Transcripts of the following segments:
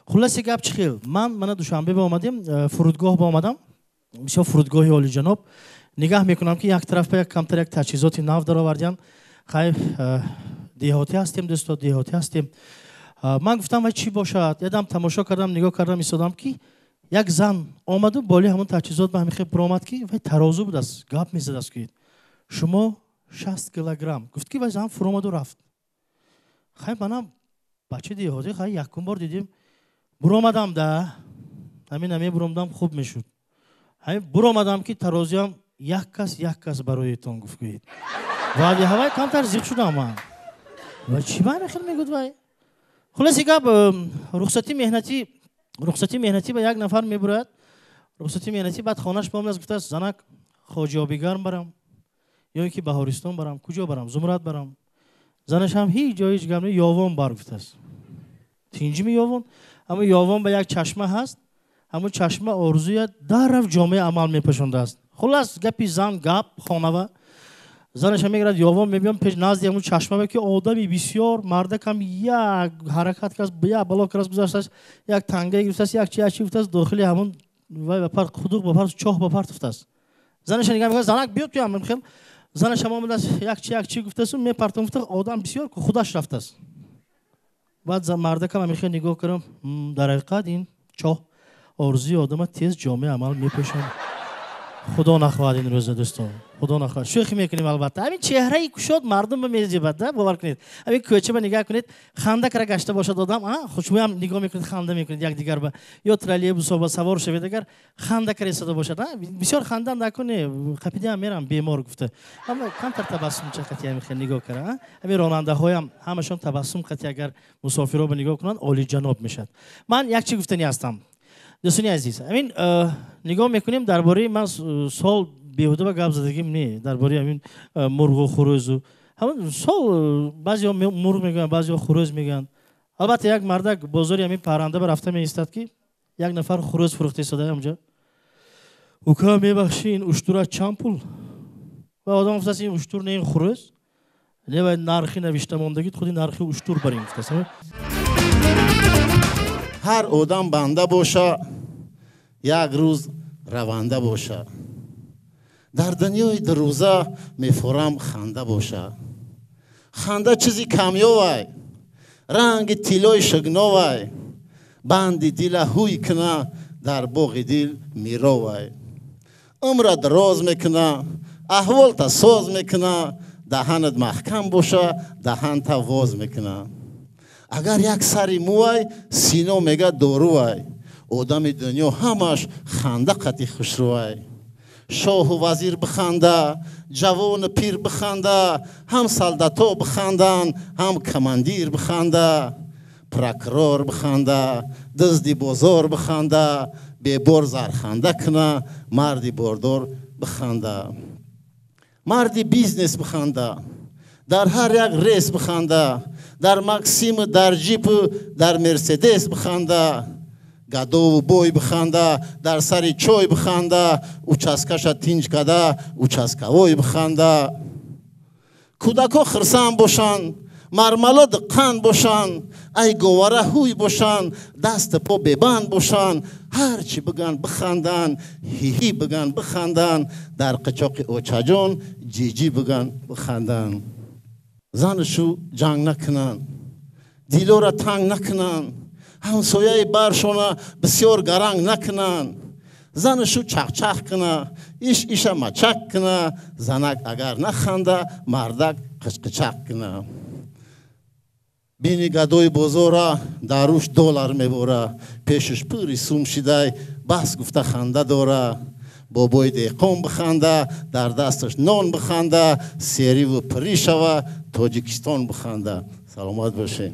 خلاص گپ چی خیل من دوشنبه با اومدیم فرودگاه با اومدم میشه فرودگاهی عالی جناب نگاه میکنم که یک طرف به یک کمتر یک تجهیزات نو در آوردن خیلی دیهاتی هستیم دوستا دیهاتی هستیم من گفتم وای چی باشد یادم تماشا کردم نگاه کردم ایستادم که یک زن آمد و بالی همون تجهیزات به همین خیلی برآمد که وای ترازو بود است گپ میزد است که شما 60 کیلوگرم گفت که وای زن فرآمد و رفت خیلی منم بچه دیهاتی خیلی یکم بار دیدیم برآمدم ده همین برآمدم خوب میشد همین برآمدم که ترازی هم یک کس برایتون گفت که ولی هوای کمتر زیاد شدم من و چی من خیلی میگود وای خلاص گپ رخصتی مهنتی به یک نفر میبرد رخصتی مهنتی بعد خانهش با من گفته است زنک خواجه آبیگرم برم یا اینکه بهارستان برم کجا برم زمرد برم زنش هم هیچ جایش گم یاوان بر گفته است تینجی یاوان اما یاوان به یک چشمه هست همون چشمه آرزوی در رفت جامعه عمل میپشونده است خلاص گپی زن گپ خانوه زنش هم میگرد یاوان میبیم پیش نزدی همون چشمه که آدمی بسیار مرده کم یک حرکت کرد یک بالا کرد گذاشته است یک تنگه گرفته است یک چی گفته است داخلی همون وای بپر خودوق بپر چاه بپر گفته است زنش نگاه میکنه زنک بیاد تو هم خیلی زنش هم آمد است یک چی گفته است میپرتم گفته آدم بسیار خودش رفته است بعد مرده کم میخواد نگاه کنم در حقیقت این چاه آرزوی آدم تیز جامعه عمل میپشونه خدا نخواهد این روز دوستان خدا نخواهد شوخی میکنیم البته همین چهره ای کشاد مردم به میزیبد ده باور کنید همین کوچه به نگاه کنید خنده کرده گشته باشد آدم خوشبو هم نگاه میکنید خنده میکنید یک دیگر به یا ترالیبوس با سوار شوید اگر خنده کرده صدا باشد بسیار خنده نکنه خپیده هم میرم بیمار گفته اما کمتر تبسم چه خطی هم خیلی نگاه کرده همین راننده های هم همشون تبسم خطی اگر مسافرها به نگاه کنن عالی جناب میشد من یک چی گفتنی هستم دوستان عزیز همین نگاه میکنیم درباره من سال بیهوده به گپ زدگیم نه درباره همین مرغ و خروز و همین سال بعضی مرغ میگن بعضی خروز میگن البته یک مردک بازاری همین پرنده به رفته میایستد که یک نفر خروز فروخته ایستاده اونجا او که میبخشی این اشتر چند پول و آدم گفته این اشتر نه این خروز نه باید نرخی نوشته ماندگید خودی نرخی اشتر بریم گفته هر آدم بنده باشه یک روز رونده باشه در دنیای در روزه میفورم خنده باشه خنده چیزی کمیابه رنگ تیلای شگناوه بند دل هوی کنه در باغ دل میروه عمر دراز میکنه احوال تا ساز میکنه دهنت محکم باشه دهن تا واز میکنه اگر یک سری موی سینو میگه داروی آدم دنیا همش خنده قطعی خوش روی شاه و وزیر بخنده جوان پیر بخنده هم سلدتا بخندن هم کماندیر بخنده پرکرار بخنده دزدی بازار بخنده بیبار زرخنده کنه مردی باردار بخنده مردی بیزنس بخنده در هر یک ریس بخنده در مکسیم در جیپ در مرسدس بخنده گدو و بوی بخنده در سری چوی بخنده اوچاسکش تینج کده اوچاسکوی بخنده کودکا خرسان باشن مرملاد قند باشن ای گواره هوی باشن دست پا ببند باشن هرچی بگن بخندن هی بگن بخندن در قچاق اوچاجان جی بگن بخندن زنشو جنگ نکنن دیلو را تنگ نکنن همسایه برشونه بسیار گرنگ نکنن زنشو چخ کنه ایش مچک کنه زنک اگر نخنده مردک قچق کنه بینی گدوی بزرگ داروش دلار میبوره پیشش پوری سوم شده بس گفته خنده داره بابای دیقام بخنده در دستش نان بخنده سیری و پری شوه تاجیکستان بخنده سلامت باشین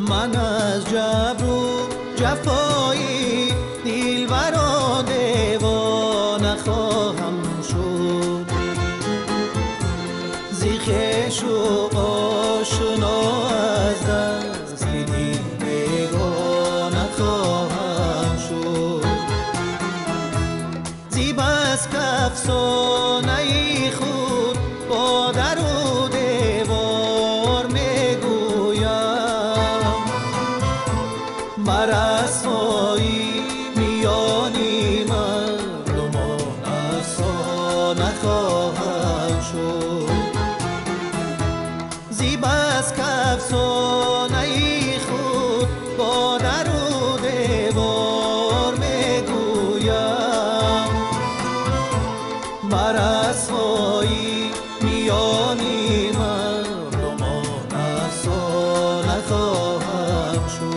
من از جبر و جفایی دلبر و دیوانه خواهم شد، زی خویش و آشنا از دست دل بیگانه خواهم شد، زی بس که افسانه خود با در و دیوار میگویم، بر رسوایی میانی مردمان افسانه خواهم شد، زی بس که افسانه خود با در و دیوار میگویم، بر رسوایی میانی مردمان افسانه خواهم شد.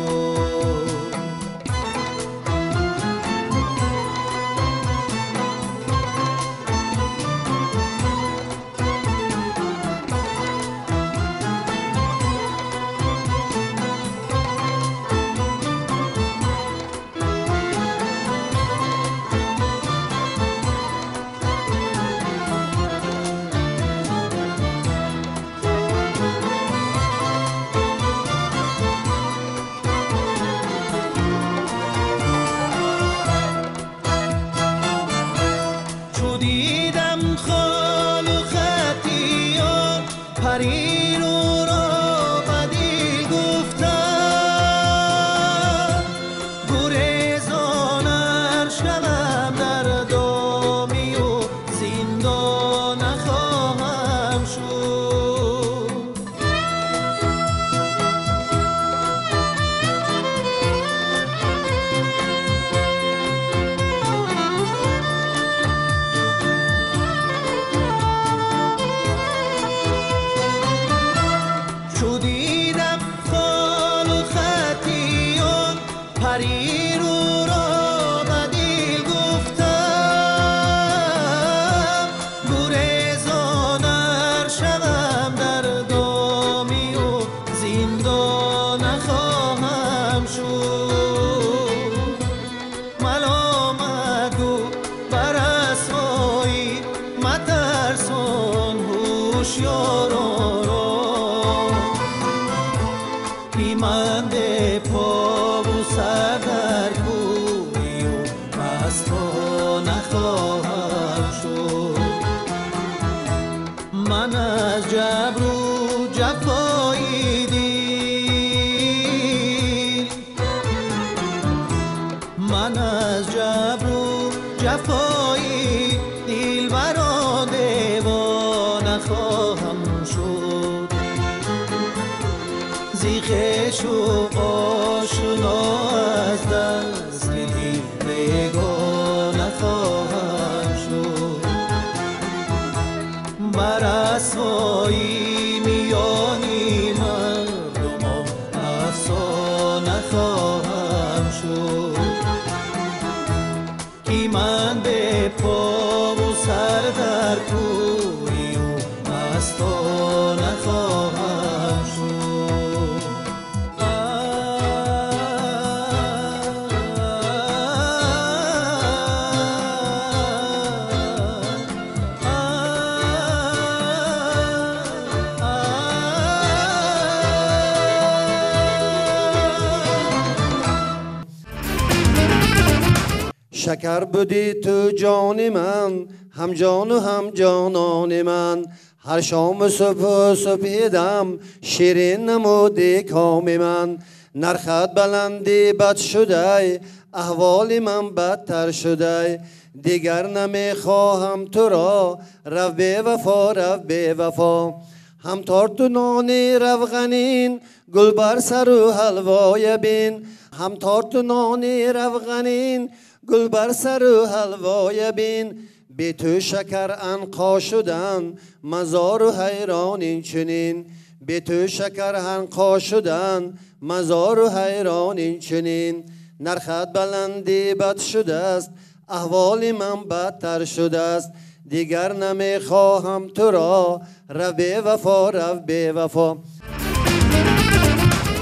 دیدم خال و خطیان پری رو را بدی گفتم، گریزانر شدم در دامی و زندان خواهم شد، دیدم خال و خطیان پری رو را بدیل گفتم، گریزانر شدم در دامی و زندان خواهم شد، ملامت گو بر رسوایی مترسان هوشیاران را، پیمانده پا و سر در کوی و مستانه خواهم شد، من از جبر و جفایی دل، من از جبر و جفایی دلبر و دیوانه خواهم شد، زی خویش و آشنا از دست دل بیگانه خواهم شد، بر رسوایی میانی مردمان افسانه خواهم شد، که من به پا و سر در کوی و مستانه خواهم شد. شکر بودی تو جان من، هم جان و هم جانان من، هر شام صبح و صبحیدم شیرین نمودی کام من، نرخت بلندی بد شده، احوال من بدتر شده، دیگر نمیخواهم تو را، رو بی وفا رو بی وفا، هم تارت و نانی روغنین، گل بر سر و حلوای بین، هم تارت و نانی روغنین، گل بر سر و حلوای بین، بی تو شکر عنقا شدن، مزار و حیران این چنین، بی تو شکر عنقا شدن، مزار و حیران این چنین، نرخت بلندی بد شده است، احوال من بدتر شده است، دیگر نمیخواهم تو را، رو بی وفا رو بی وفا.